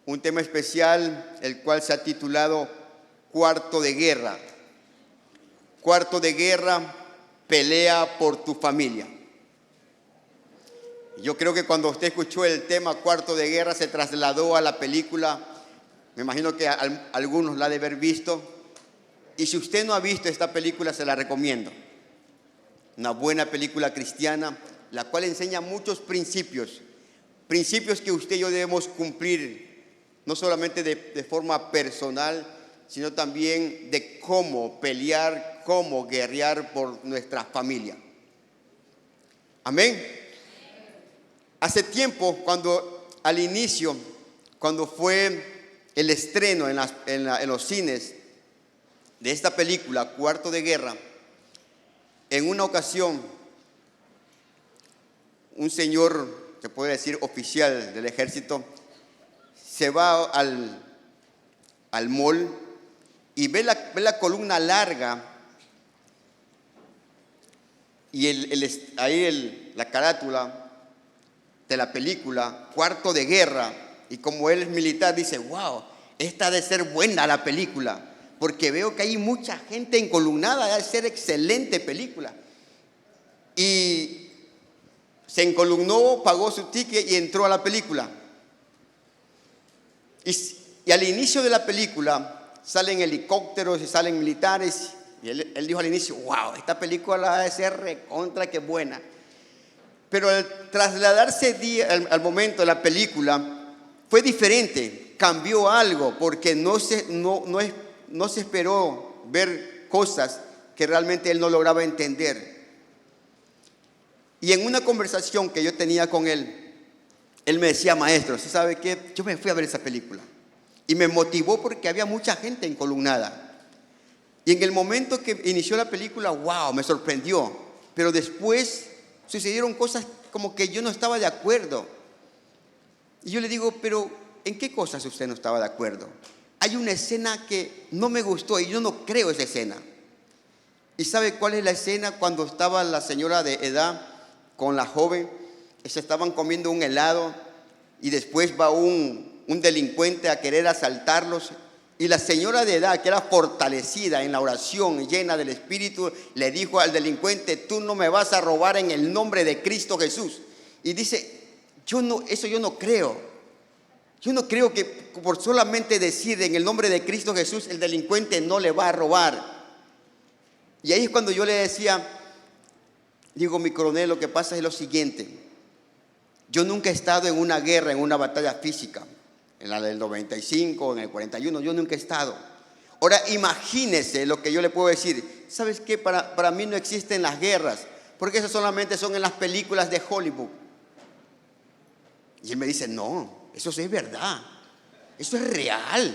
un tema especial, el cual se ha titulado Cuarto de Guerra. Cuarto de Guerra, pelea por tu familia. Yo creo que cuando usted escuchó el tema Cuarto de Guerra se trasladó a la película. Me imagino que algunos la han de haber visto. Y si usted no ha visto esta película, se la recomiendo. Una buena película cristiana, la cual enseña muchos principios. Principios que usted y yo debemos cumplir, no solamente de forma personal, sino también de cómo pelear, cómo guerrear por nuestra familia. Amén. Hace tiempo, al inicio, cuando fue el estreno en los cines de esta película, Cuarto de Guerra, en una ocasión, un señor, se puede decir oficial del ejército, se va al mall y ve la columna larga y la carátula de la película, Cuarto de Guerra, y como él es militar, dice, wow, esta ha de ser buena la película, porque veo que hay mucha gente encolumnada, ha de ser excelente película. Y se encolumnó, pagó su ticket y entró a la película. Y al inicio de la película salen helicópteros y salen militares, y él dijo al inicio, wow, esta película ha de ser recontra que buena. Pero al trasladarse al momento de la película fue diferente, cambió algo, porque no se esperó ver cosas que realmente él no lograba entender. Y en una conversación que yo tenía con él me decía, maestro, ¿sí sabe qué? Yo me fui a ver esa película y me motivó porque había mucha gente encolumnada. Y en el momento que inició la película, wow, me sorprendió, pero después sucedieron cosas como que yo no estaba de acuerdo. Y yo le digo, pero ¿en qué cosas usted no estaba de acuerdo? Hay una escena que no me gustó y yo no creo esa escena. ¿Y sabe cuál es la escena? Cuando estaba la señora de edad con la joven, se estaban comiendo un helado y después va un delincuente a querer asaltarlos. Y la señora de edad, que era fortalecida en la oración, llena del Espíritu, le dijo al delincuente, tú no me vas a robar en el nombre de Cristo Jesús. Y dice, yo no creo. Yo no creo que por solamente decir en el nombre de Cristo Jesús, el delincuente no le va a robar. Y ahí es cuando yo le decía, digo, mi coronel, lo que pasa es lo siguiente. Yo nunca he estado en una guerra, en una batalla física. En la del 95, en el 41, yo nunca he estado. Ahora imagínese lo que yo le puedo decir. ¿Sabes qué? Para mí no existen las guerras, porque esas solamente son en las películas de Hollywood. Y él me dice, no, eso sí es verdad, eso es real,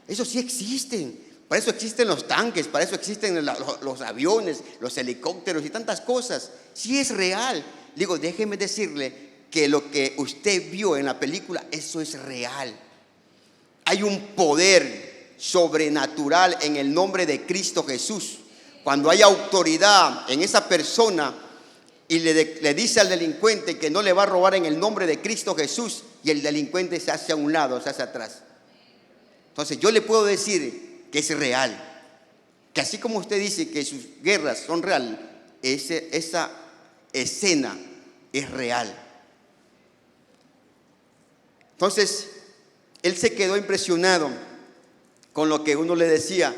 eso sí existen. Para eso existen los tanques, para eso existen los aviones, los helicópteros y tantas cosas. Sí es real. Digo, déjeme decirle que lo que usted vio en la película, eso es real. Hay un poder sobrenatural en el nombre de Cristo Jesús. Cuando hay autoridad en esa persona y le dice al delincuente que no le va a robar en el nombre de Cristo Jesús, y el delincuente se hace a un lado, se hace atrás. Entonces yo le puedo decir que es real, que así como usted dice que sus guerras son reales, esa escena es real. Entonces, él se quedó impresionado con lo que uno le decía.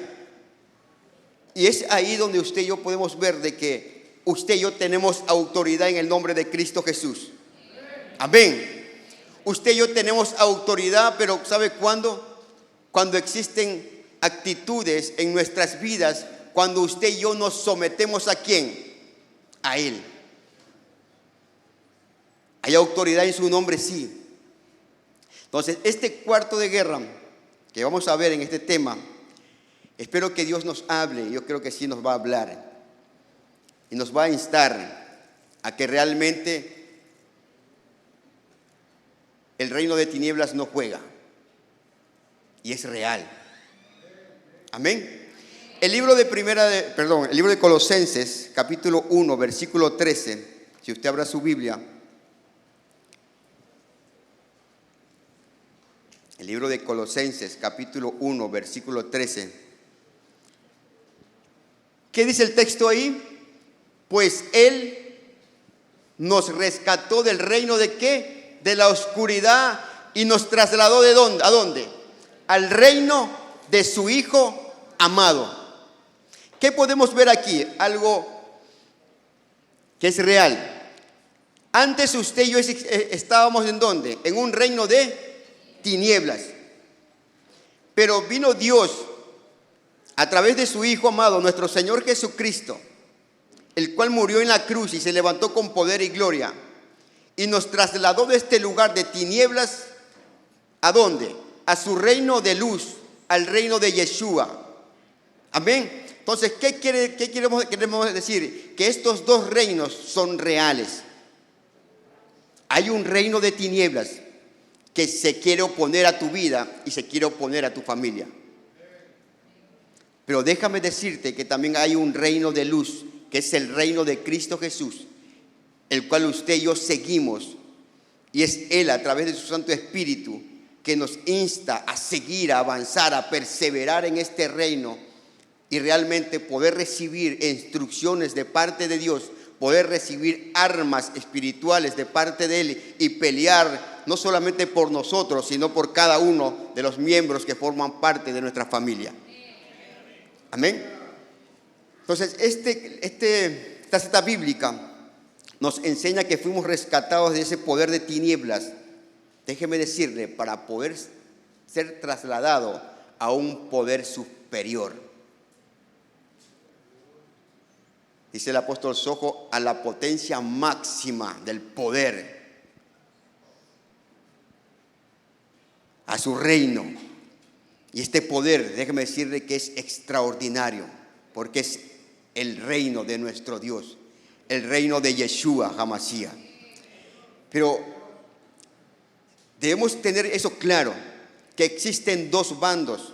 Y es ahí donde usted y yo podemos ver de que usted y yo tenemos autoridad en el nombre de Cristo Jesús. Amén. Usted y yo tenemos autoridad, pero ¿sabe cuándo? Cuando existen actitudes en nuestras vidas, cuando usted y yo nos sometemos ¿a quién? A Él. ¿Hay autoridad en su nombre? Sí. Entonces, este cuarto de guerra que vamos a ver en este tema, espero que Dios nos hable. Yo creo que sí nos va a hablar y nos va a instar a que realmente el reino de tinieblas no juega y es real. Amén. El libro de Colosenses, capítulo 1, versículo 13, si usted abra su Biblia. El libro de Colosenses, capítulo 1, versículo 13. ¿Qué dice el texto ahí? Pues Él nos rescató del reino de ¿qué? De la oscuridad y nos trasladó ¿de dónde? ¿A dónde? Al reino de su Hijo amado. ¿Qué podemos ver aquí? Algo que es real. Antes usted y yo estábamos ¿en dónde? En un reino de tinieblas. Pero vino Dios a través de su Hijo amado, nuestro Señor Jesucristo, el cual murió en la cruz y se levantó con poder y gloria, y nos trasladó de este lugar de tinieblas, ¿a dónde? A su reino de luz, al reino de Yeshua. Amén. Entonces, ¿qué queremos decir? Que estos dos reinos son reales. Hay un reino de tinieblas que se quiere oponer a tu vida y se quiere oponer a tu familia. Pero déjame decirte que también hay un reino de luz, que es el reino de Cristo Jesús, el cual usted y yo seguimos. Y es Él, a través de su Santo Espíritu, que nos insta a seguir, a avanzar, a perseverar en este reino y realmente poder recibir instrucciones de parte de Dios, poder recibir armas espirituales de parte de Él y pelear no solamente por nosotros, sino por cada uno de los miembros que forman parte de nuestra familia. Amén. Entonces, esta cita bíblica nos enseña que fuimos rescatados de ese poder de tinieblas. Déjeme decirle, para poder ser trasladado a un poder superior. Dice el apóstol Sojo, a la potencia máxima del poder, a su reino. Y este poder, déjeme decirle que es extraordinario, porque es el reino de nuestro Dios, el reino de Yeshua HaMashiach. Pero debemos tener eso claro, que existen dos bandos.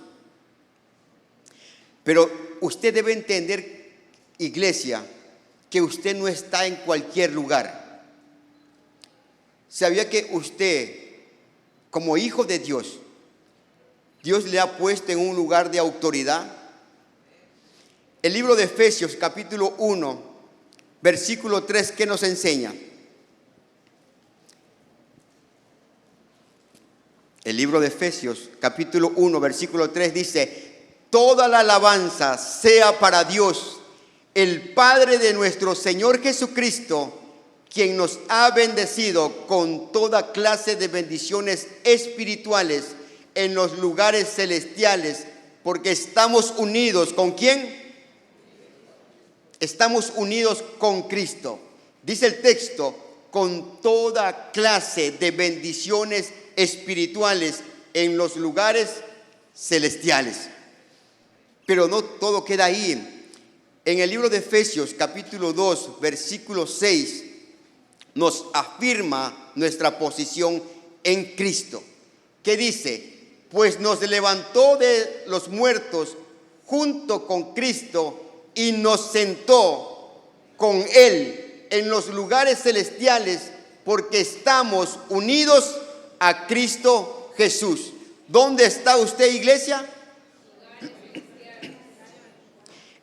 Pero usted debe entender, iglesia, que usted no está en cualquier lugar. ¿Sabía que usted, como hijo de Dios, Dios le ha puesto en un lugar de autoridad? El libro de Efesios, capítulo 1, versículo 3, ¿qué nos enseña? El libro de Efesios, capítulo 1, versículo 3 dice: toda la alabanza sea para Dios, el Padre de nuestro Señor Jesucristo, quien nos ha bendecido con toda clase de bendiciones espirituales en los lugares celestiales, porque estamos unidos ¿con quién? Estamos unidos con Cristo. Dice el texto, con toda clase de bendiciones espirituales en los lugares celestiales. Pero no todo queda ahí. En el libro de Efesios, capítulo 2, versículo 6, nos afirma nuestra posición en Cristo. ¿Qué dice? Pues nos levantó de los muertos junto con Cristo y nos sentó con Él en los lugares celestiales, porque estamos unidos a Cristo Jesús. ¿Dónde está usted, iglesia?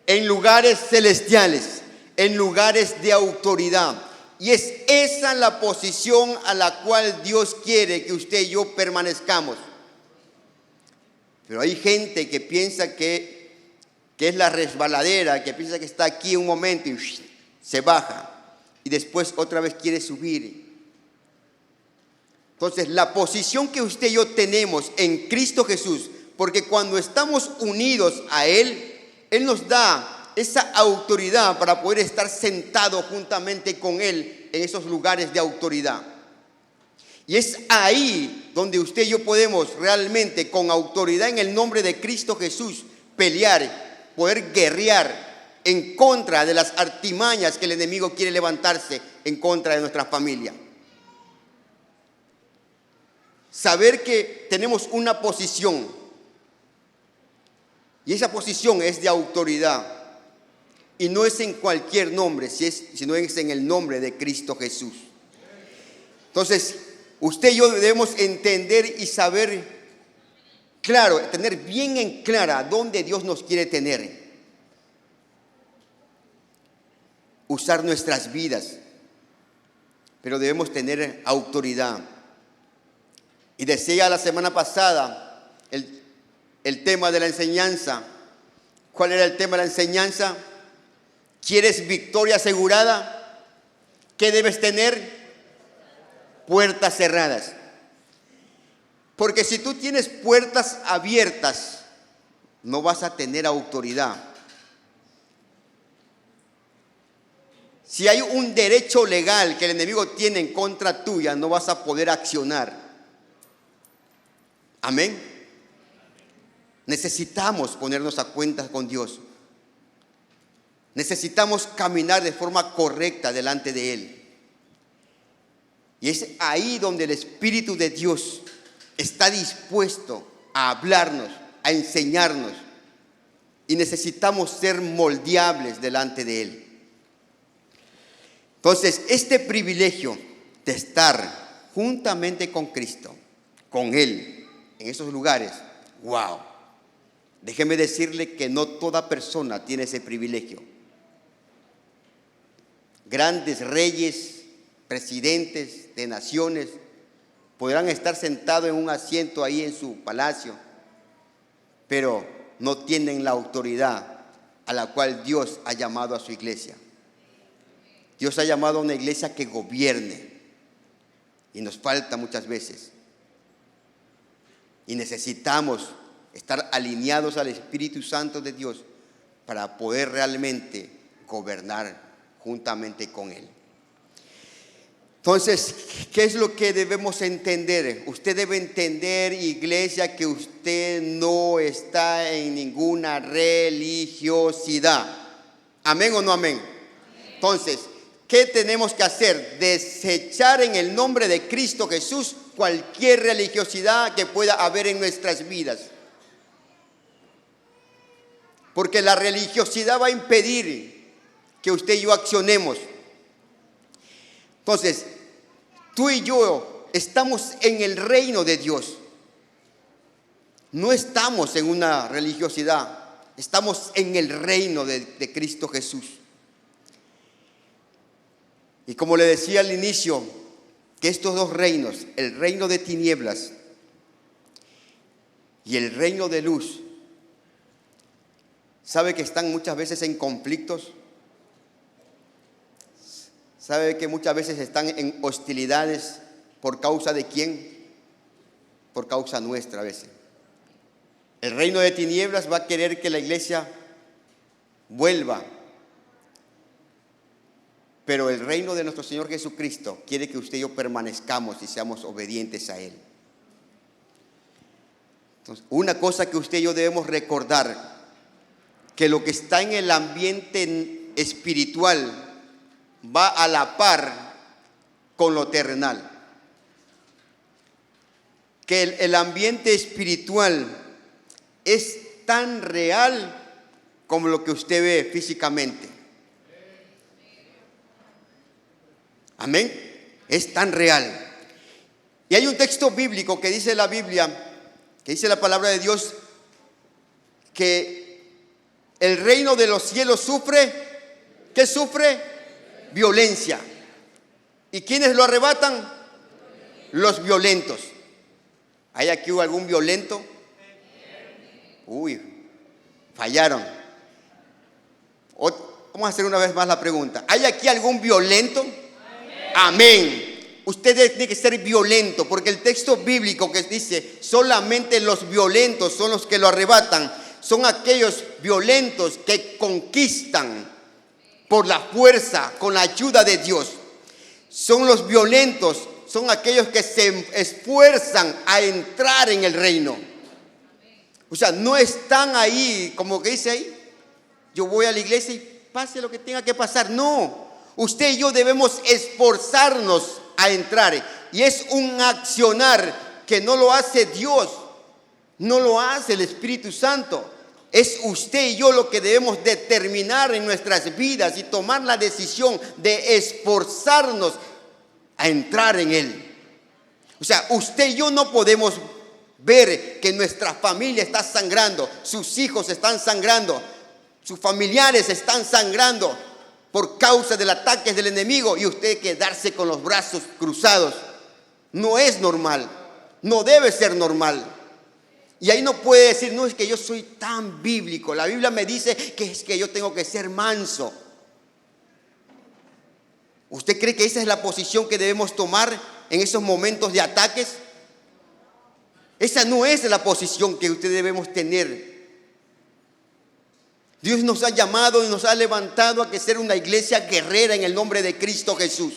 En lugares celestiales, en lugares de autoridad. Y es esa la posición a la cual Dios quiere que usted y yo permanezcamos. Pero hay gente que piensa que es la resbaladera, que piensa que está aquí un momento y se baja. Y después otra vez quiere subir. Entonces, la posición que usted y yo tenemos en Cristo Jesús, porque cuando estamos unidos a Él, Él nos da esa autoridad para poder estar sentado juntamente con Él en esos lugares de autoridad. Y es ahí donde usted y yo podemos realmente, con autoridad en el nombre de Cristo Jesús, pelear, poder guerrear en contra de las artimañas que el enemigo quiere levantarse en contra de nuestra familia. Saber que tenemos una posición, y esa posición es de autoridad, y no es en cualquier nombre, sino es en el nombre de Cristo Jesús. Entonces, usted y yo debemos entender y saber claro, tener bien en clara dónde Dios nos quiere tener. Usar nuestras vidas, pero debemos tener autoridad. Y decía la semana pasada el tema de la enseñanza. ¿Cuál era el tema de la enseñanza? ¿Quieres victoria asegurada? ¿Qué debes tener? Puertas cerradas. Porque si tú tienes puertas abiertas, no vas a tener autoridad. Si hay un derecho legal que el enemigo tiene en contra tuya, no vas a poder accionar. Amén. Necesitamos ponernos a cuentas con Dios. Necesitamos caminar de forma correcta delante de Él. Y es ahí donde el Espíritu de Dios está dispuesto a hablarnos, a enseñarnos. Y necesitamos ser moldeables delante de Él. Entonces, este privilegio de estar juntamente con Cristo, con Él, en esos lugares, wow. Déjeme decirle que no toda persona tiene ese privilegio. Grandes reyes, presidentes de naciones, podrán estar sentados en un asiento ahí en su palacio, pero no tienen la autoridad a la cual Dios ha llamado a su iglesia. Dios ha llamado a una iglesia que gobierne, y nos falta muchas veces. Y necesitamos estar alineados al Espíritu Santo de Dios para poder realmente gobernar juntamente con Él. Entonces, ¿qué es lo que debemos entender? Usted debe entender, iglesia, que usted no está en ninguna religiosidad. ¿Amén o no amén? Entonces, ¿qué tenemos que hacer? Desechar en el nombre de Cristo Jesús cualquier religiosidad que pueda haber en nuestras vidas. Porque la religiosidad va a impedir que usted y yo accionemos. Entonces, tú y yo estamos en el reino de Dios. No estamos en una religiosidad, estamos en el reino de Cristo Jesús. Y como le decía al inicio, que estos dos reinos, el reino de tinieblas y el reino de luz, ¿sabe que están muchas veces en conflictos? ¿Sabe que muchas veces están en hostilidades? ¿Por causa de quién? Por causa nuestra a veces. El reino de tinieblas va a querer que la iglesia vuelva, pero el reino de nuestro Señor Jesucristo quiere que usted y yo permanezcamos y seamos obedientes a Él. Entonces, una cosa que usted y yo debemos recordar, que lo que está en el ambiente espiritual va a la par con lo terrenal. Que el ambiente espiritual es tan real como lo que usted ve físicamente. Amén. Es tan real. Y hay un texto bíblico que dice la Biblia, que dice la palabra de Dios, que el reino de los cielos sufre, ¿qué sufre? Violencia. ¿Y quiénes lo arrebatan? Los violentos. ¿Hay aquí algún violento? Uy, fallaron. Vamos a hacer una vez más la pregunta. ¿Hay aquí algún violento? Amén. Usted tiene que ser violento, porque el texto bíblico que dice solamente los violentos son los que lo arrebatan, son aquellos violentos que conquistan por la fuerza, con la ayuda de Dios. Son los violentos, son aquellos que se esfuerzan a entrar en el reino. O sea, no están ahí, como que dice ahí, yo voy a la iglesia y pase lo que tenga que pasar. No, usted y yo debemos esforzarnos a entrar. Y es un accionar que no lo hace Dios, no lo hace el Espíritu Santo. Es usted y yo lo que debemos determinar en nuestras vidas y tomar la decisión de esforzarnos a entrar en Él. O sea, usted y yo no podemos ver que nuestra familia está sangrando, sus hijos están sangrando, sus familiares están sangrando por causa del ataque del enemigo, y usted quedarse con los brazos cruzados. No es normal, no debe ser normal. Y ahí no puede decir, no, es que yo soy tan bíblico. La Biblia me dice que es que yo tengo que ser manso. ¿Usted cree que esa es la posición que debemos tomar en esos momentos de ataques? Esa no es la posición que usted debemos tener. Dios nos ha llamado y nos ha levantado a que ser una iglesia guerrera en el nombre de Cristo Jesús.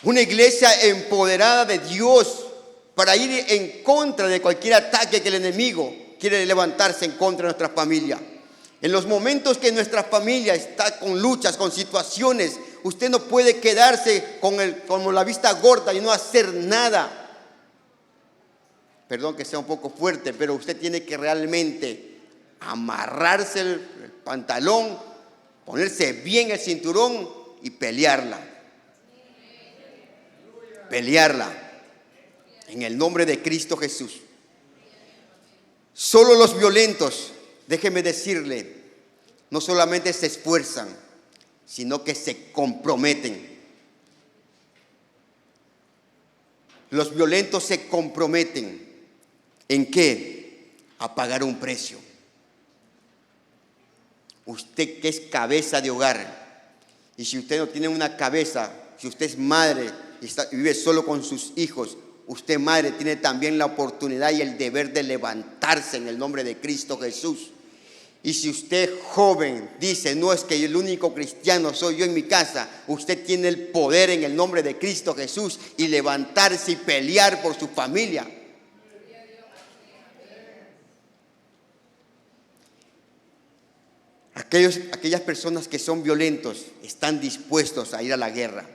Una iglesia empoderada de Dios para ir en contra de cualquier ataque que el enemigo quiere levantarse en contra de nuestra familia. En los momentos que nuestra familia está con luchas, con situaciones, usted no puede quedarse con la vista gorda y no hacer nada. Perdón que sea un poco fuerte, pero usted tiene que realmente amarrarse el pantalón, ponerse bien el cinturón y pelearla. Pelearla en el nombre de Cristo Jesús. Solo los violentos, déjeme decirle, no solamente se esfuerzan, sino que se comprometen. Los violentos se comprometen. ¿En qué? A pagar un precio. Usted que es cabeza de hogar, y si usted no tiene una cabeza, si usted es madre y vive solo con sus hijos, usted, madre, tiene también la oportunidad y el deber de levantarse en el nombre de Cristo Jesús. Y si usted, joven, dice, no, es que el único cristiano soy yo en mi casa, usted tiene el poder en el nombre de Cristo Jesús y levantarse y pelear por su familia. Aquellas personas que son violentos están dispuestos a ir a la guerra.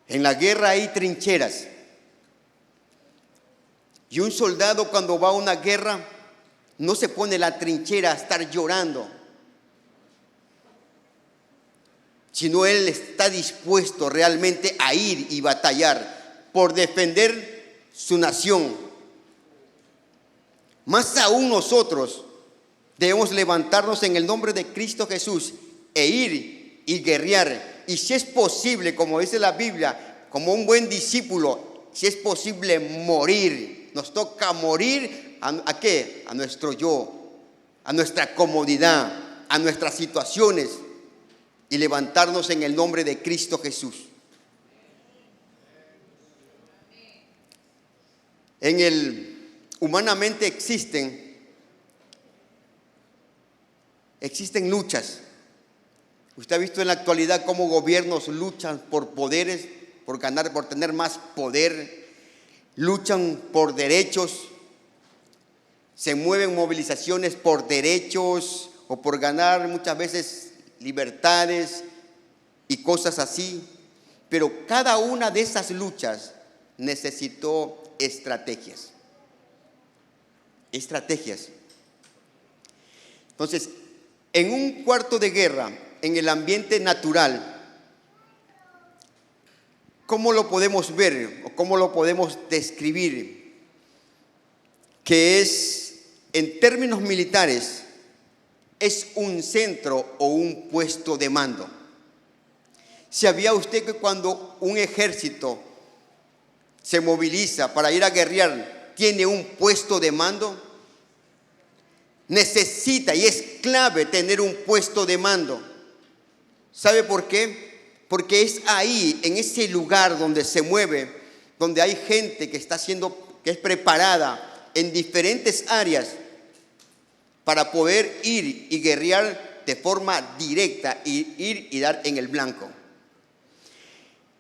En la guerra hay trincheras. Y un soldado, cuando va a una guerra, no se pone en la trinchera a estar llorando, sino él está dispuesto realmente a ir y batallar por defender su nación. Más aún nosotros debemos levantarnos en el nombre de Cristo Jesús e ir y guerrear. Y si es posible, como dice la Biblia, como un buen discípulo, si es posible morir. Nos toca morir ¿a qué? A nuestro yo, a nuestra comodidad, a nuestras situaciones, y levantarnos en el nombre de Cristo Jesús. Humanamente existen luchas. Usted ha visto en la actualidad cómo gobiernos luchan por poderes, por ganar, por tener más poder, luchan por derechos, se mueven movilizaciones por derechos o por ganar muchas veces libertades y cosas así. Pero cada una de esas luchas necesitó estrategias. Entonces, en un cuarto de guerra, en el ambiente natural, ¿cómo lo podemos ver o cómo lo podemos describir? Que es, en términos militares, es un centro o un puesto de mando. ¿Sabía usted que cuando un ejército se moviliza para ir a guerrear, tiene un puesto de mando? Necesita y es clave tener un puesto de mando. ¿Sabe por qué? Porque es ahí, en ese lugar donde se mueve, donde hay gente que que es preparada en diferentes áreas para poder ir y guerrear de forma directa y ir y dar en el blanco.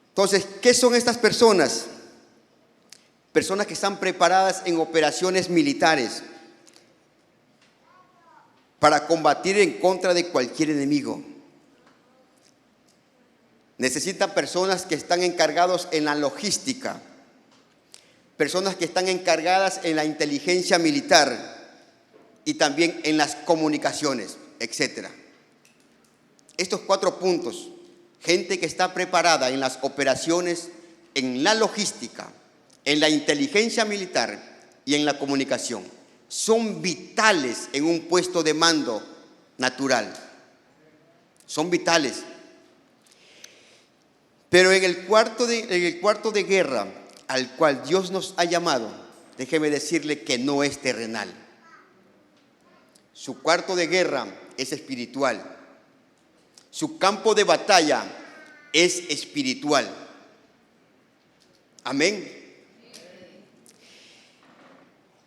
Entonces, ¿qué son estas personas? Personas que están preparadas en operaciones militares para combatir en contra de cualquier enemigo. Necesitan personas que están encargados en la logística, personas que están encargadas en la inteligencia militar y también en las comunicaciones, etc. Estos 4 puntos gente que está preparada en las operaciones, en la logística, en la inteligencia militar y en la comunicación. Son vitales en un puesto de mando natural. Son vitales. Pero en el cuarto de guerra al cual Dios nos ha llamado, déjeme decirle que no es terrenal. Su cuarto de guerra es espiritual. Su campo de batalla es espiritual. Amén.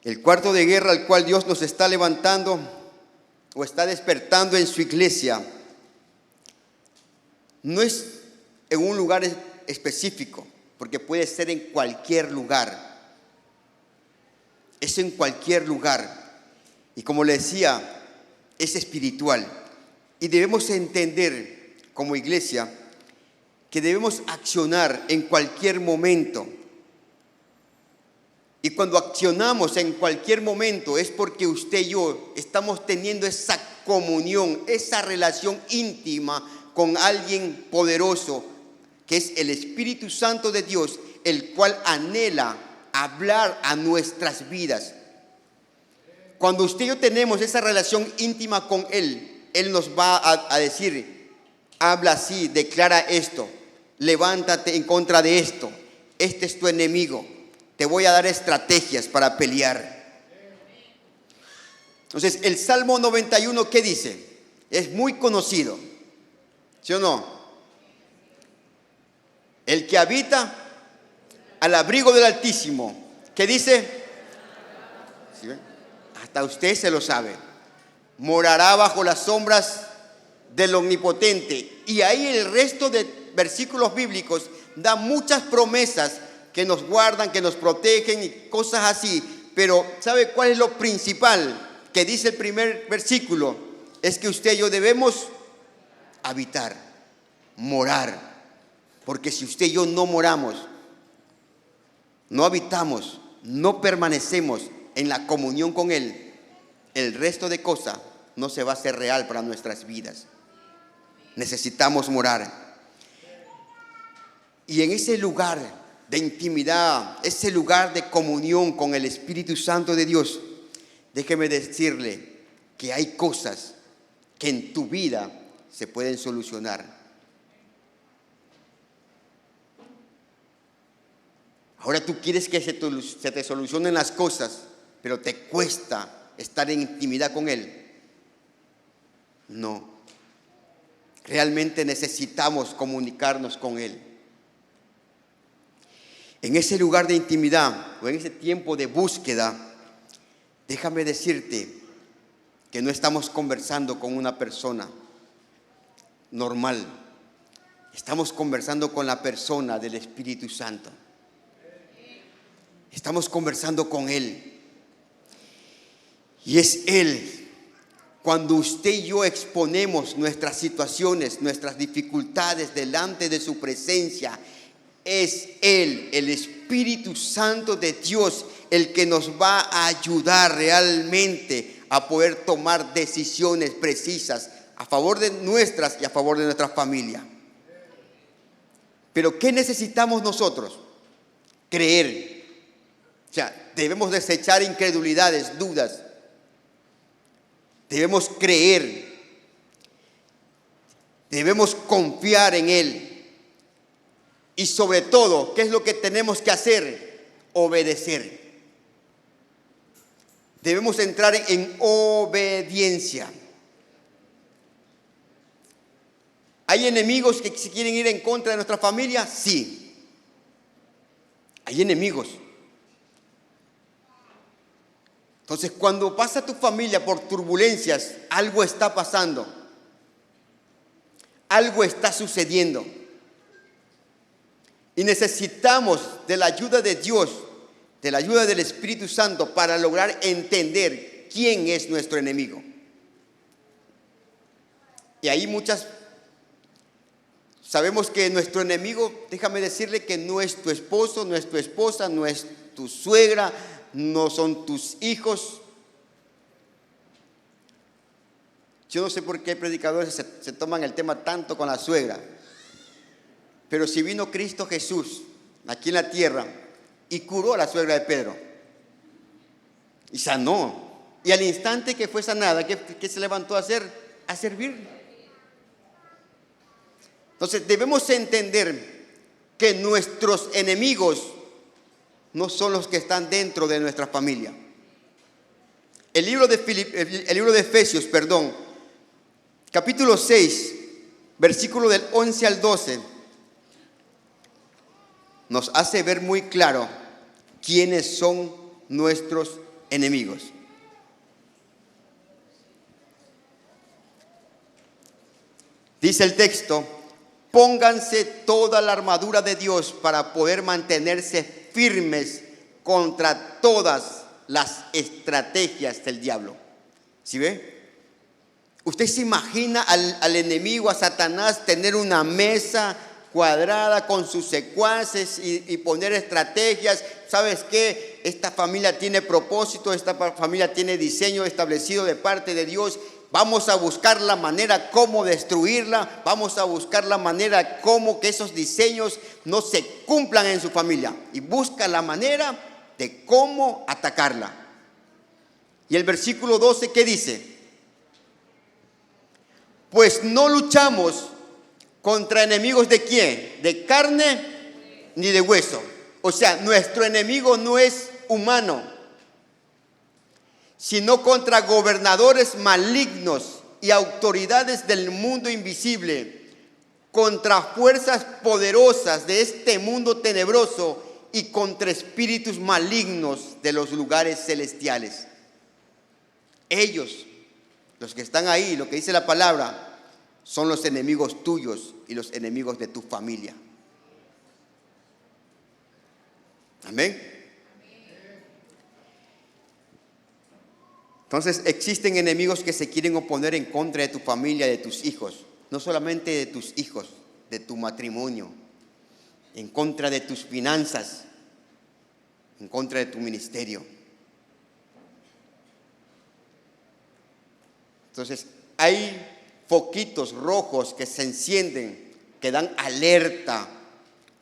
El cuarto de guerra al cual Dios nos está levantando o está despertando en su iglesia no es en un lugar específico, porque puede ser en cualquier lugar. Es en cualquier lugar. Y como le decía, es espiritual. Y debemos entender como iglesia que debemos accionar en cualquier momento. Y cuando accionamos en cualquier momento es porque usted y yo estamos teniendo esa comunión, esa relación íntima con alguien poderoso, que es el Espíritu Santo de Dios, el cual anhela hablar a nuestras vidas. Cuando usted y yo tenemos esa relación íntima con Él, Él nos va a decir, habla así, declara esto, levántate en contra de esto, este es tu enemigo, te voy a dar estrategias para pelear. Entonces, el Salmo 91, ¿qué dice? Es muy conocido, ¿sí o no? El que habita al abrigo del Altísimo, ¿qué dice? ¿Sí ven? Hasta usted se lo sabe. Morará bajo las sombras del Omnipotente. Y ahí el resto de versículos bíblicos da muchas promesas que nos guardan, que nos protegen y cosas así. Pero ¿sabe cuál es lo principal que dice el primer versículo? Es que usted y yo debemos habitar, morar. Porque si usted y yo no moramos, no habitamos, no permanecemos en la comunión con Él, el resto de cosas no se va a hacer real para nuestras vidas. Necesitamos morar. Y en ese lugar de intimidad, ese lugar de comunión con el Espíritu Santo de Dios, déjeme decirle que hay cosas que en tu vida se pueden solucionar. Ahora tú quieres que se te solucionen las cosas, pero te cuesta estar en intimidad con Él. No. Realmente necesitamos comunicarnos con Él. En ese lugar de intimidad o en ese tiempo de búsqueda, déjame decirte que no estamos conversando con una persona normal. Estamos conversando con la persona del Espíritu Santo. Estamos conversando con Él. Y es Él. Cuando usted y yo exponemos nuestras situaciones, nuestras dificultades delante de su presencia, es Él, el Espíritu Santo de Dios, el que nos va a ayudar realmente a poder tomar decisiones precisas a favor de nuestras y a favor de nuestra familia. Pero ¿qué necesitamos nosotros? Creer. O sea, debemos desechar incredulidades, dudas. Debemos creer. Debemos confiar en Él. Y sobre todo, ¿qué es lo que tenemos que hacer? Obedecer. Debemos entrar en obediencia. ¿Hay enemigos que se quieren ir en contra de nuestra familia? Sí. Hay enemigos. Entonces, cuando pasa tu familia por turbulencias, algo está pasando. Algo está sucediendo. Y necesitamos de la ayuda de Dios, de la ayuda del Espíritu Santo para lograr entender quién es nuestro enemigo. Y ahí sabemos que nuestro enemigo, déjame decirle que no es tu esposo, no es tu esposa, no es tu suegra, no son tus hijos. Yo no sé por qué predicadores se toman el tema tanto con la suegra. Pero si vino Cristo Jesús aquí en la tierra y curó a la suegra de Pedro y sanó, y al instante que fue sanada, ¿qué se levantó a hacer? A servir. Entonces debemos entender que nuestros enemigos no son los que están dentro de nuestra familia. El libro de Efesios, capítulo 6, versículo del 11 al 12, nos hace ver muy claro quiénes son nuestros enemigos. Dice el texto: pónganse toda la armadura de Dios para poder mantenerse firmes contra todas las estrategias del diablo. ¿Sí ve? ¿Usted se imagina al enemigo, a Satanás, tener una mesa cuadrada con sus secuaces y poner estrategias? ¿Sabes qué? Esta familia tiene propósito, esta familia tiene diseño establecido de parte de Dios. Vamos a buscar la manera cómo destruirla. Vamos a buscar la manera cómo que esos diseños no se cumplan en su familia. Y busca la manera de cómo atacarla. Y el versículo 12, ¿qué dice? Pues no luchamos contra enemigos de ¿quién? De carne ni de hueso. O sea, nuestro enemigo no es humano, sino contra gobernadores malignos y autoridades del mundo invisible, contra fuerzas poderosas de este mundo tenebroso y contra espíritus malignos de los lugares celestiales. Ellos, los que están ahí, lo que dice la palabra, son los enemigos tuyos y los enemigos de tu familia. Amén. Entonces existen enemigos que se quieren oponer en contra de tu familia, de tus hijos. No solamente de tus hijos, de tu matrimonio, en contra de tus finanzas, en contra de tu ministerio. Entonces hay foquitos rojos que se encienden, que dan alerta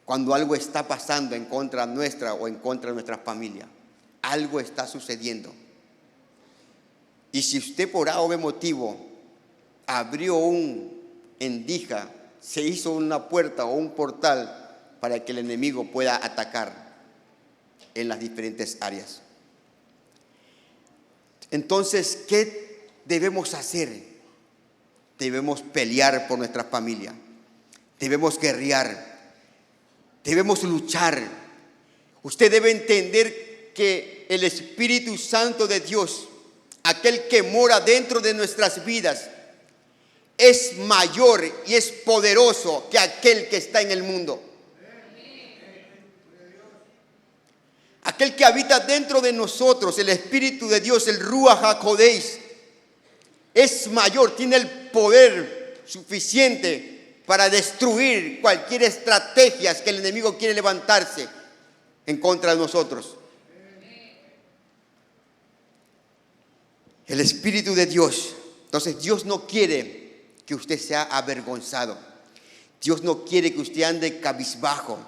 cuando algo está pasando en contra nuestra o en contra de nuestra familia. Algo está sucediendo. Y si usted por A o B motivo abrió un endija, se hizo una puerta o un portal para que el enemigo pueda atacar en las diferentes áreas. Entonces, ¿qué debemos hacer? Debemos pelear por nuestra familia. Debemos guerrear. Debemos luchar. Usted debe entender que el Espíritu Santo de Dios, aquel que mora dentro de nuestras vidas, es mayor y es poderoso que aquel que está en el mundo. Aquel que habita dentro de nosotros, el Espíritu de Dios, el Ruach HaKodesh, es mayor, tiene el poder suficiente para destruir cualquier estrategia que el enemigo quiere levantarse en contra de nosotros. El Espíritu de Dios. Entonces Dios no quiere que usted sea avergonzado. Dios no quiere que usted ande cabizbajo.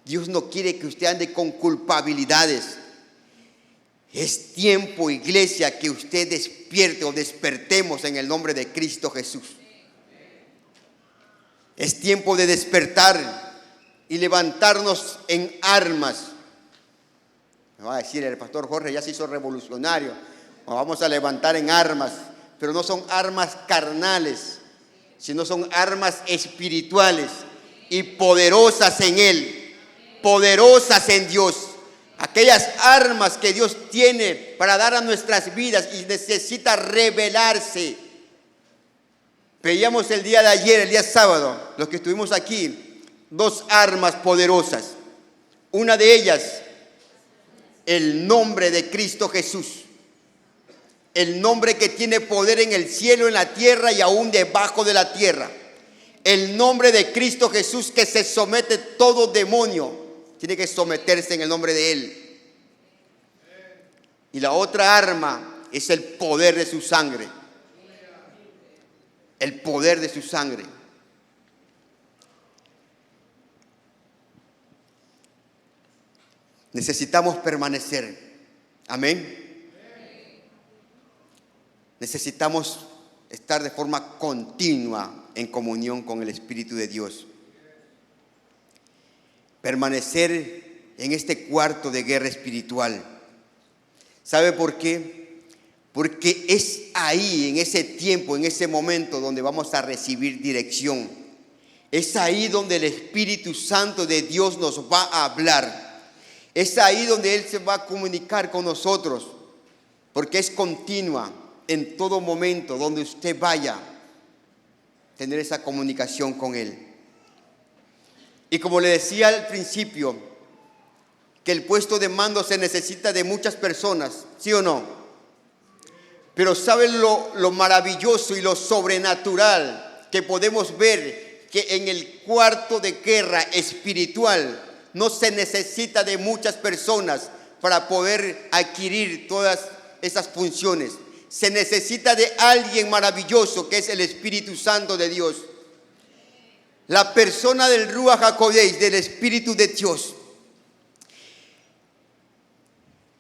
Dios no quiere que usted ande con culpabilidades. Es tiempo, iglesia, que usted despierte o despertemos en el nombre de Cristo Jesús. Es tiempo de despertar y levantarnos en armas. Me va a decir el pastor Jorge, ya se hizo revolucionario. Nos vamos a levantar en armas, pero no son armas carnales, sino son armas espirituales y poderosas en Él, poderosas en Dios. Aquellas armas que Dios tiene para dar a nuestras vidas y necesita revelarse. Veíamos el día de ayer, el día sábado, los que estuvimos aquí, dos armas poderosas. Una de ellas, el nombre de Cristo Jesús. El nombre que tiene poder en el cielo, en la tierra y aún debajo de la tierra. El nombre de Cristo Jesús, que se somete todo demonio. Tiene que someterse en el nombre de Él. Y la otra arma es el poder de su sangre. El poder de su sangre. necesitamos permanecer. Amén. Necesitamos estar de forma continua en comunión con el Espíritu de Dios. Permanecer en este cuarto de guerra espiritual. ¿Sabe por qué? Porque es ahí, en ese tiempo, en ese momento donde vamos a recibir dirección. Es ahí donde el Espíritu Santo de Dios nos va a hablar. Es ahí donde Él se va a comunicar con nosotros. Porque es continua en todo momento, donde usted vaya, tener esa comunicación con Él. Y como le decía al principio, que el puesto de mando se necesita de muchas personas, ¿sí o no? Pero ¿saben lo maravilloso y lo sobrenatural que podemos ver? Que en el cuarto de guerra espiritual no se necesita de muchas personas para poder adquirir todas esas funciones. Se necesita de alguien maravilloso que es el Espíritu Santo de Dios. La persona del Ruach HaKodesh, del Espíritu de Dios.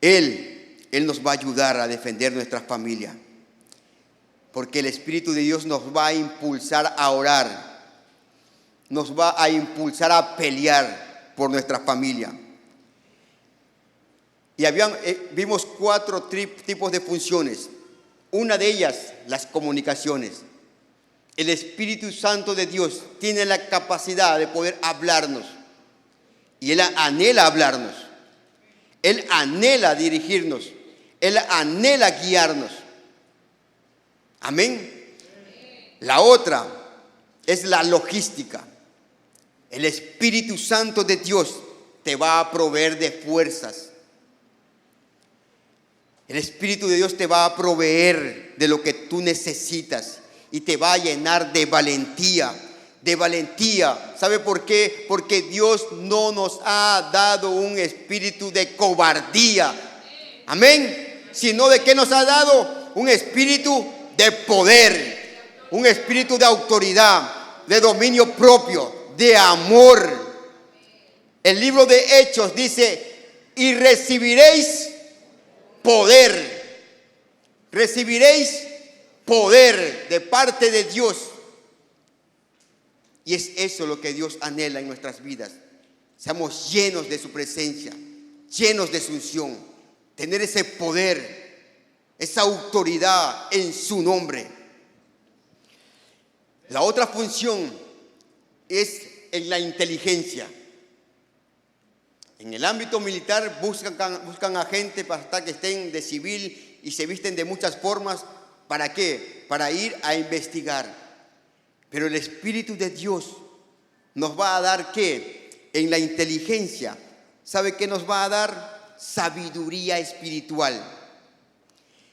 Él nos va a ayudar a defender nuestra familia. Porque el Espíritu de Dios nos va a impulsar a orar. Nos va a impulsar a pelear por nuestra familia. Y vimos 4 tipos de funciones. Una de ellas, las comunicaciones. El Espíritu Santo de Dios tiene la capacidad de poder hablarnos. Y Él anhela hablarnos. Él anhela dirigirnos. Él anhela guiarnos. Amén. La otra es la logística. El Espíritu Santo de Dios te va a proveer de fuerzas. El Espíritu de Dios te va a proveer de lo que tú necesitas y te va a llenar de valentía. De valentía. ¿Sabe por qué? Porque Dios no nos ha dado un espíritu de cobardía. Amén. Sino de qué nos ha dado un espíritu de poder, un espíritu de autoridad, de dominio propio, de amor. El libro de Hechos dice: y recibiréis poder. Recibiréis poder de parte de Dios. Y es eso lo que Dios anhela en nuestras vidas. Seamos llenos de su presencia, llenos de su unción. Tener ese poder, esa autoridad en su nombre. La otra función es en la inteligencia. En el ámbito militar buscan a gente para que estén de civil y se visten de muchas formas. ¿Para qué? Para ir a investigar. Pero el Espíritu de Dios nos va a dar ¿qué? En la inteligencia. ¿Sabe qué nos va a dar? Sabiduría espiritual.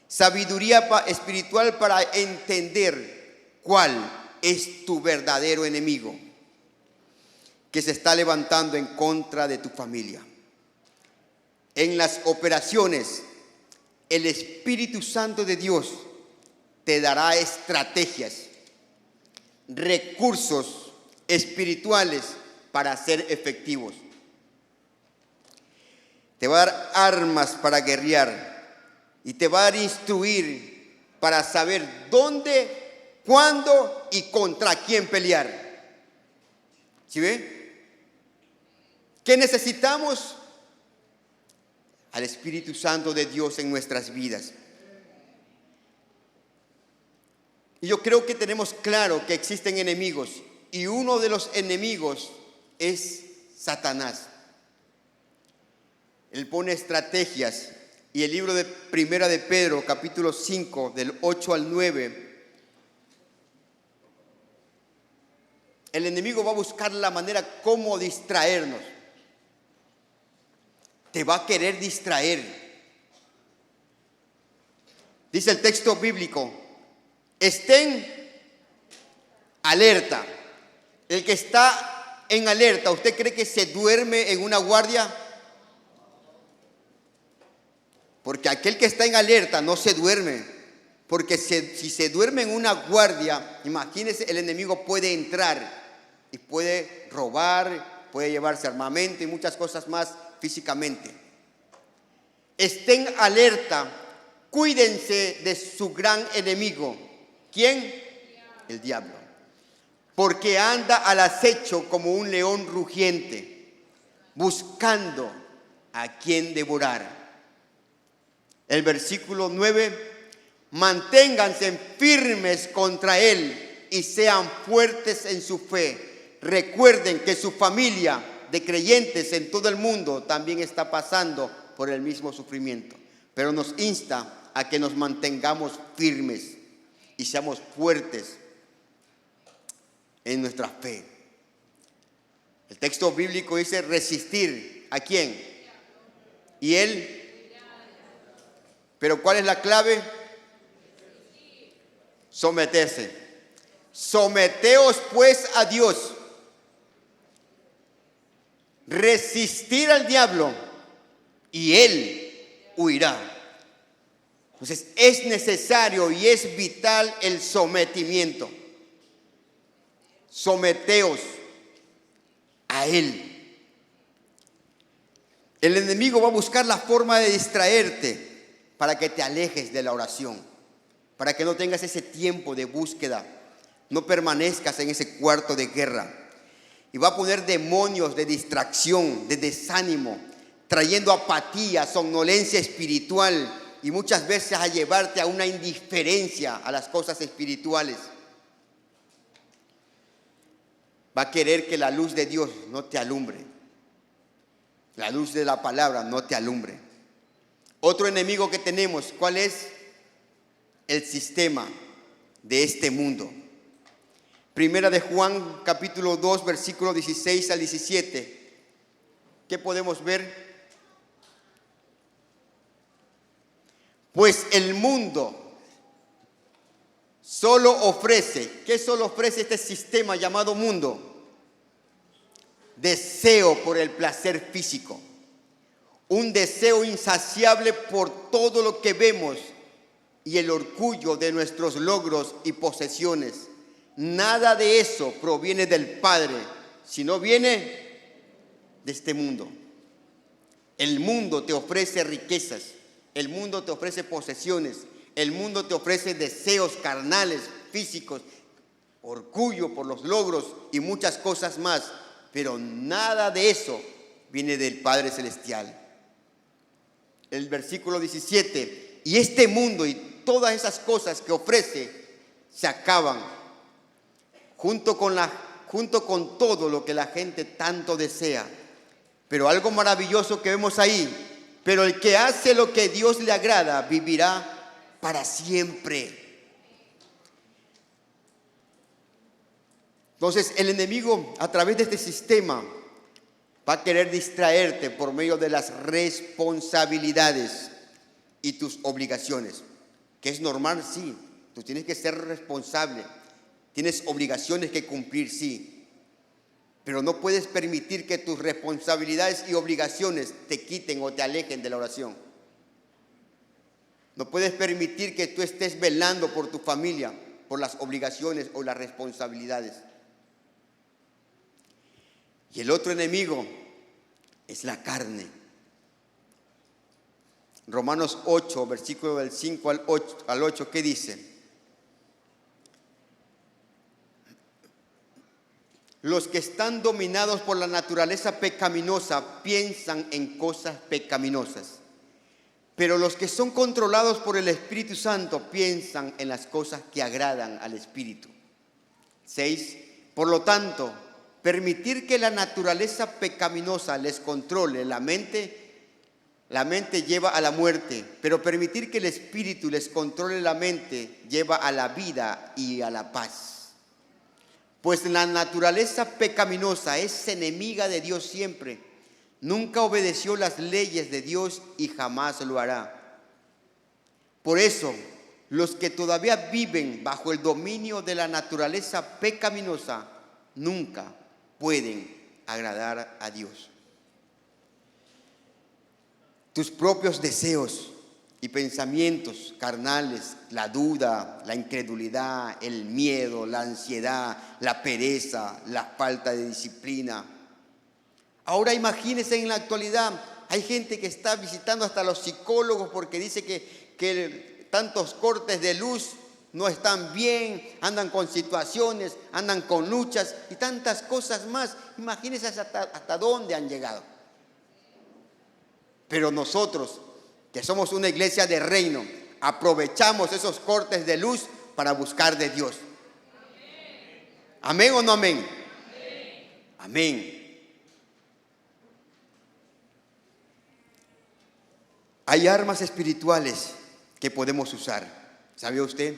Sabiduría espiritual para entender cuál es tu verdadero enemigo que se está levantando en contra de tu familia. En las operaciones, el Espíritu Santo de Dios te dará estrategias, recursos espirituales para ser efectivos. Te va a dar armas para guerrear y te va a instruir para saber dónde, cuándo y contra quién pelear. ¿Sí ve? ¿Qué necesitamos? Al Espíritu Santo de Dios en nuestras vidas. Y yo creo que tenemos claro que existen enemigos. Y uno de los enemigos es Satanás. Él pone estrategias. Y el libro de Primera de Pedro, capítulo 5, del 8 al 9. El enemigo va a buscar la manera cómo distraernos. Te va a querer distraer. Dice el texto bíblico: estén alerta. El que está en alerta, ¿usted cree que se duerme en una guardia? Porque aquel que está en alerta no se duerme. Porque si se duerme en una guardia, imagínese, el enemigo puede entrar y puede robar, puede llevarse armamento y muchas cosas más físicamente. Estén alerta, cuídense de su gran enemigo. ¿Quién? El diablo. Porque anda al acecho como un león rugiente, buscando a quien devorar. El versículo 9, manténganse firmes contra él y sean fuertes en su fe. Recuerden que su familia de creyentes en todo el mundo también está pasando por el mismo sufrimiento, pero nos insta a que nos mantengamos firmes y seamos fuertes en nuestra fe. El texto bíblico dice resistir. ¿A quién? Y él. Pero ¿cuál es la clave? Someterse. Someteos pues a Dios. Resistir al diablo y él huirá. Entonces es necesario y es vital el sometimiento. Someteos a él. El enemigo va a buscar la forma de distraerte para que te alejes de la oración, para que no tengas ese tiempo de búsqueda, no permanezcas en ese cuarto de guerra. Y va a poner demonios de distracción, de desánimo, trayendo apatía, somnolencia espiritual y muchas veces a llevarte a una indiferencia a las cosas espirituales. Va a querer que la luz de Dios no te alumbre, la luz de la palabra no te alumbre. Otro enemigo que tenemos, ¿cuál es? El sistema de este mundo. Primera de Juan, capítulo 2, versículo 16 al 17. ¿Qué podemos ver? Pues el mundo solo ofrece, ¿qué solo ofrece este sistema llamado mundo? Deseo por el placer físico, un deseo insaciable por todo lo que vemos y el orgullo de nuestros logros y posesiones. Nada de eso proviene del Padre, sino viene de este mundo. El mundo te ofrece riquezas, el mundo te ofrece posesiones, el mundo te ofrece deseos carnales, físicos, orgullo por los logros y muchas cosas más, pero nada de eso viene del Padre Celestial. El versículo 17, y este mundo y todas esas cosas que ofrece se acaban junto con todo lo que la gente tanto desea. Pero algo maravilloso que vemos ahí, pero el que hace lo que Dios le agrada vivirá para siempre. Entonces el enemigo a través de este sistema va a querer distraerte por medio de las responsabilidades y tus obligaciones, que es normal, sí, tú tienes que ser responsable, tienes obligaciones que cumplir, sí, pero no puedes permitir que tus responsabilidades y obligaciones te quiten o te alejen de la oración. No puedes permitir que tú estés velando por tu familia, por las obligaciones o las responsabilidades. Y el otro enemigo es la carne. Romanos 8, versículo del 5 al 8, ¿qué dice? Los que están dominados por la naturaleza pecaminosa piensan en cosas pecaminosas, pero los que son controlados por el Espíritu Santo piensan en las cosas que agradan al Espíritu. 6. Por lo tanto, permitir que la naturaleza pecaminosa les controle la mente lleva a la muerte, pero permitir que el Espíritu les controle la mente lleva a la vida y a la paz. Pues la naturaleza pecaminosa es enemiga de Dios siempre. Nunca obedeció las leyes de Dios y jamás lo hará. Por eso, los que todavía viven bajo el dominio de la naturaleza pecaminosa nunca pueden agradar a Dios. Tus propios deseos y pensamientos carnales, la duda, la incredulidad, el miedo, la ansiedad, la pereza, la falta de disciplina. Ahora imagínense en la actualidad, Hay gente que está visitando hasta los psicólogos porque dice que tantos cortes de luz no están bien, andan con situaciones, andan con luchas y tantas cosas más. Imagínense hasta dónde han llegado. Pero nosotros, que somos una iglesia de reino, aprovechamos esos cortes de luz para buscar de Dios. ¿Amén o no amén? Amén. Hay armas espirituales que podemos usar, ¿sabía usted?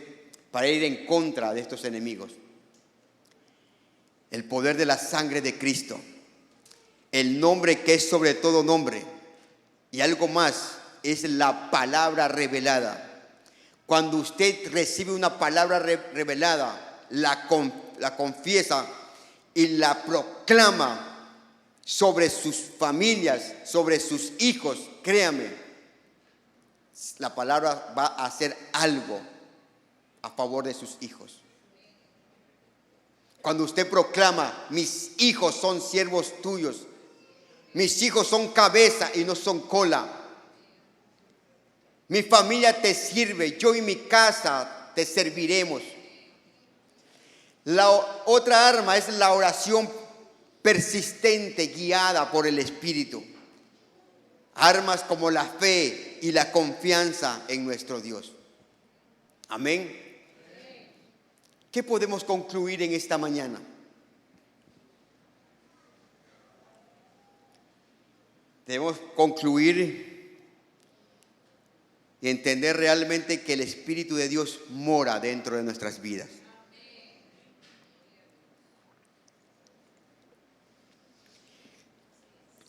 Para ir en contra de estos enemigos. El poder de la sangre de Cristo, el nombre que es sobre todo nombre, y algo más, es la palabra revelada. Cuando usted recibe una palabra revelada, la confiesa y la proclama sobre sus familias, sobre sus hijos, créame, la palabra va a hacer algo a favor de sus hijos. Cuando usted proclama, mis hijos son siervos tuyos, mis hijos son cabeza y no son cola, mi familia te sirve, yo y mi casa te serviremos. La otra arma es la oración persistente, guiada por el Espíritu. Armas como la fe y la confianza en nuestro Dios. Amén. ¿Qué podemos concluir en esta mañana? Debemos concluir y entender realmente que el Espíritu de Dios mora dentro de nuestras vidas.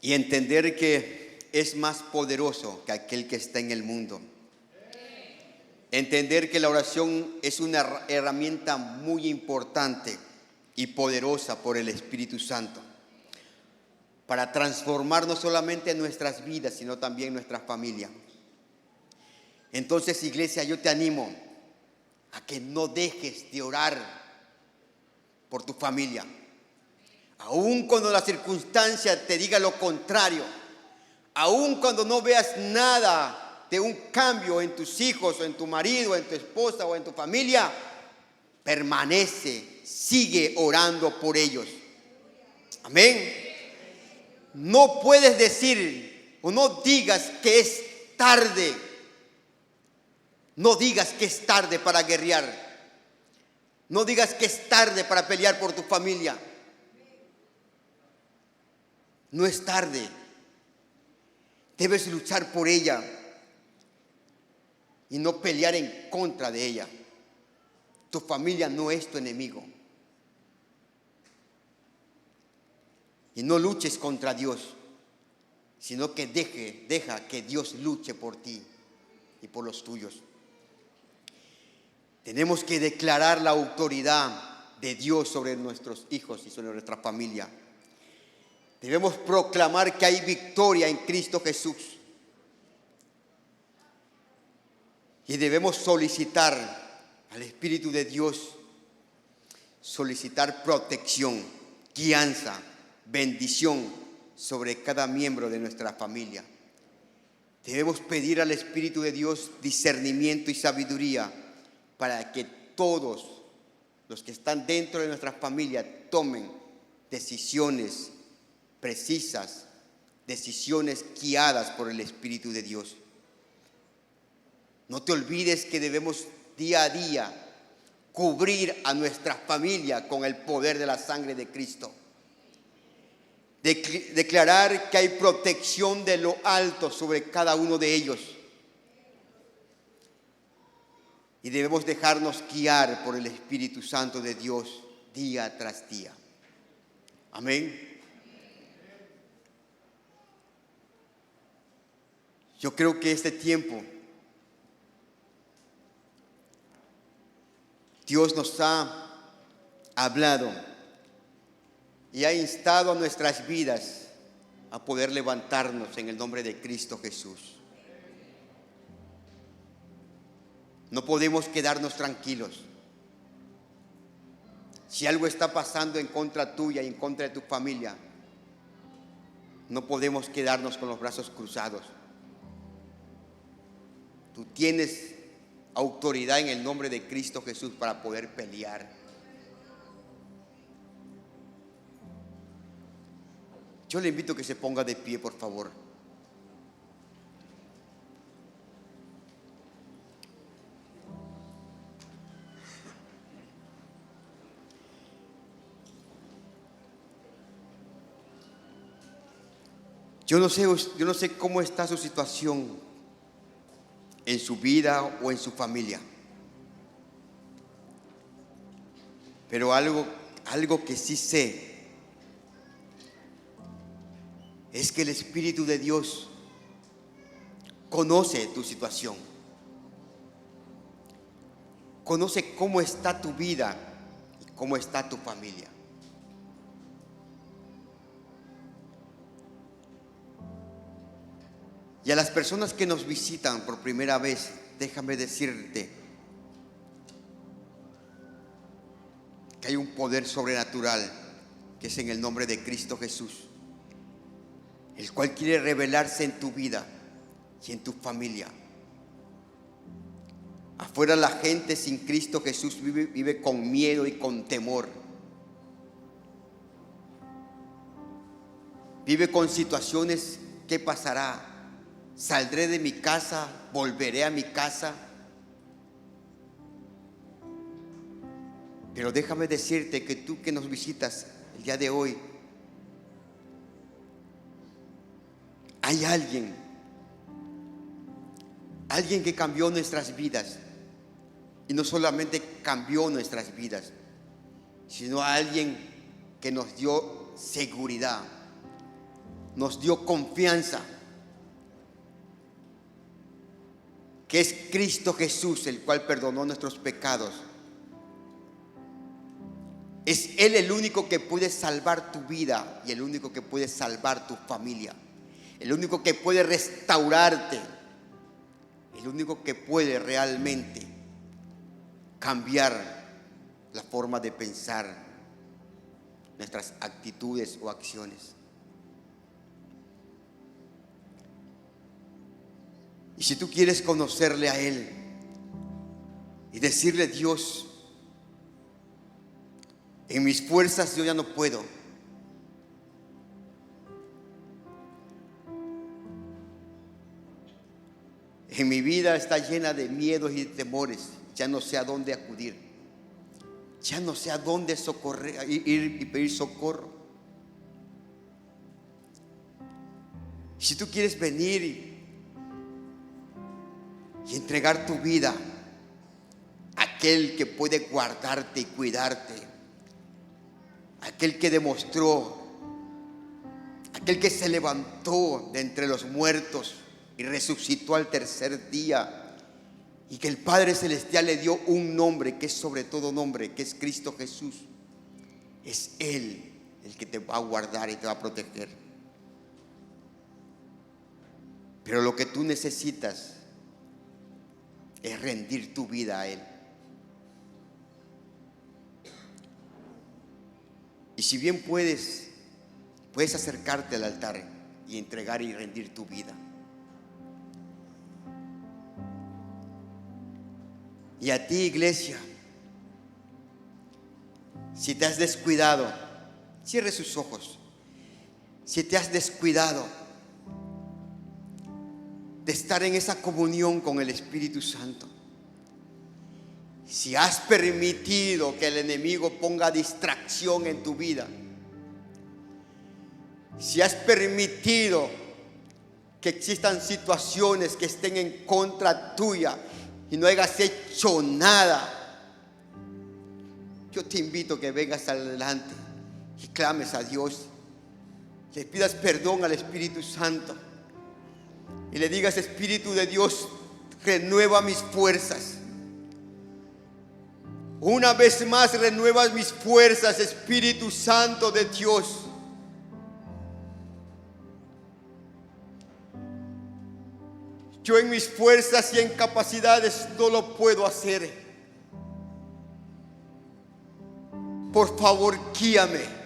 Y entender que es más poderoso que aquel que está en el mundo. Entender que la oración es una herramienta muy importante y poderosa por el Espíritu Santo para transformar no solamente nuestras vidas, sino también nuestra familia. Entonces, iglesia, yo te animo a que no dejes de orar por tu familia. Aun cuando la circunstancia te diga lo contrario, aun cuando no veas nada de un cambio en tus hijos, o en tu marido, o en tu esposa, o en tu familia, permanece, sigue orando por ellos. Amén. No puedes decir o no digas que es tarde. No digas que es tarde para guerrear. No digas que es tarde para pelear por tu familia. No es tarde. Debes luchar por ella y no pelear en contra de ella. Tu familia no es tu enemigo. Y no luches contra Dios, sino que deja que Dios luche por ti y por los tuyos. Tenemos que declarar la autoridad de Dios sobre nuestros hijos y sobre nuestra familia. Debemos proclamar que hay victoria en Cristo Jesús. Y debemos solicitar al Espíritu de Dios, solicitar protección, guianza, bendición sobre cada miembro de nuestra familia. Debemos pedir al Espíritu de Dios discernimiento y sabiduría para que todos los que están dentro de nuestra familia tomen decisiones precisas, decisiones guiadas por el Espíritu de Dios. No te olvides que debemos día a día cubrir a nuestra familia con el poder de la sangre de Cristo. Declarar que hay protección de lo alto sobre cada uno de ellos. Y debemos dejarnos guiar por el Espíritu Santo de Dios día tras día. Amén. Yo creo que este tiempo Dios nos ha hablado y ha instado a nuestras vidas a poder levantarnos en el nombre de Cristo Jesús. No podemos quedarnos tranquilos. Si algo está pasando en contra tuya y en contra de tu familia, No podemos quedarnos con los brazos cruzados. Tú tienes autoridad en el nombre de Cristo Jesús para poder pelear. Yo le invito a que se ponga de pie, por favor. Yo no sé cómo está su situación en su vida o en su familia. Pero algo que sí sé es que el Espíritu de Dios conoce tu situación. Conoce cómo está tu vida y cómo está tu familia. Y a las personas que nos visitan por primera vez, déjame decirte que hay un poder sobrenatural que es en el nombre de Cristo Jesús, el cual quiere revelarse en tu vida y en tu familia. Afuera la gente sin Cristo Jesús vive con miedo y con temor. Vive con situaciones: ¿qué pasará? ¿Saldré de mi casa? ¿Volveré a mi casa? Pero déjame decirte que tú que nos visitas el día de hoy, hay alguien que cambió nuestras vidas. Y no solamente cambió nuestras vidas, sino alguien que nos dio seguridad, nos dio confianza, que es Cristo Jesús, el cual perdonó nuestros pecados. Es Él el único que puede salvar tu vida y el único que puede salvar tu familia, el único que puede restaurarte, el único que puede realmente cambiar la forma de pensar, nuestras actitudes o acciones. Y si tú quieres conocerle a Él y decirle: Dios, en mis fuerzas yo ya no puedo. En mi vida está llena de miedos y de temores. Ya no sé a dónde acudir. Ya no sé a dónde ir y pedir socorro. Si tú quieres venir y entregar tu vida a aquel que puede guardarte y cuidarte, aquel que demostró, aquel que se levantó de entre los muertos y resucitó al tercer día, y que el Padre Celestial le dio un nombre que es sobre todo nombre, que es Cristo Jesús. Es Él el que te va a guardar y te va a proteger. Pero lo que tú necesitas es rendir tu vida a Él. Y si bien puedes acercarte al altar y entregar y rendir tu vida. Y a ti, iglesia, si te has descuidado, cierre sus ojos. Si te has descuidado de estar en esa comunión con el Espíritu Santo, si has permitido que el enemigo ponga distracción en tu vida, si has permitido que existan situaciones que estén en contra tuya y no hayas hecho nada, yo te invito a que vengas adelante y clames a Dios, le pidas perdón al Espíritu Santo y le digas: Espíritu de Dios, renueva mis fuerzas. Una vez más renuevas mis fuerzas, Espíritu Santo de Dios. Yo en mis fuerzas y en capacidades no lo puedo hacer. Por favor, guíame.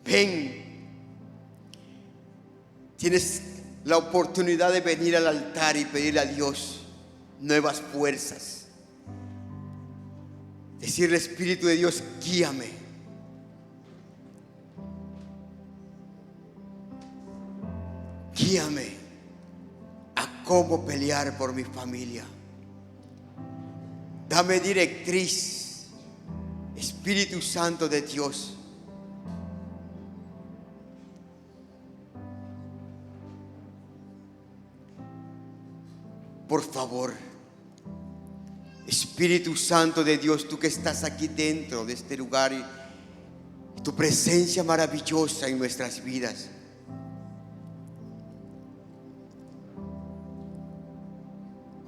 ven. Tienes la oportunidad de venir al altar y pedirle a Dios nuevas fuerzas. Decirle, Espíritu de Dios, guíame. Guíame a cómo pelear por mi familia. Dame directriz, Espíritu Santo de Dios. Por favor, Espíritu Santo de Dios, tú que estás aquí dentro de este lugar y tu presencia maravillosa en nuestras vidas.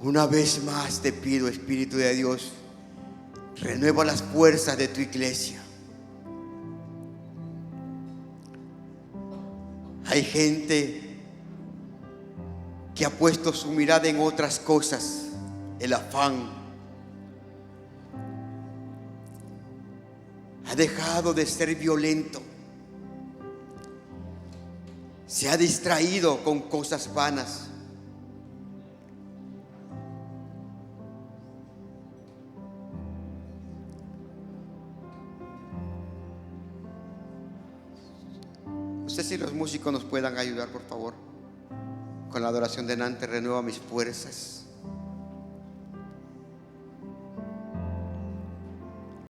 Una vez más te pido, Espíritu de Dios, renueva las fuerzas de tu iglesia. Hay gente que ha puesto su mirada en otras cosas, el afán. Ha dejado de ser violento. Se ha distraído con cosas vanas. No sé si los músicos nos puedan ayudar, por favor, con la adoración de Nante. Renueva mis fuerzas.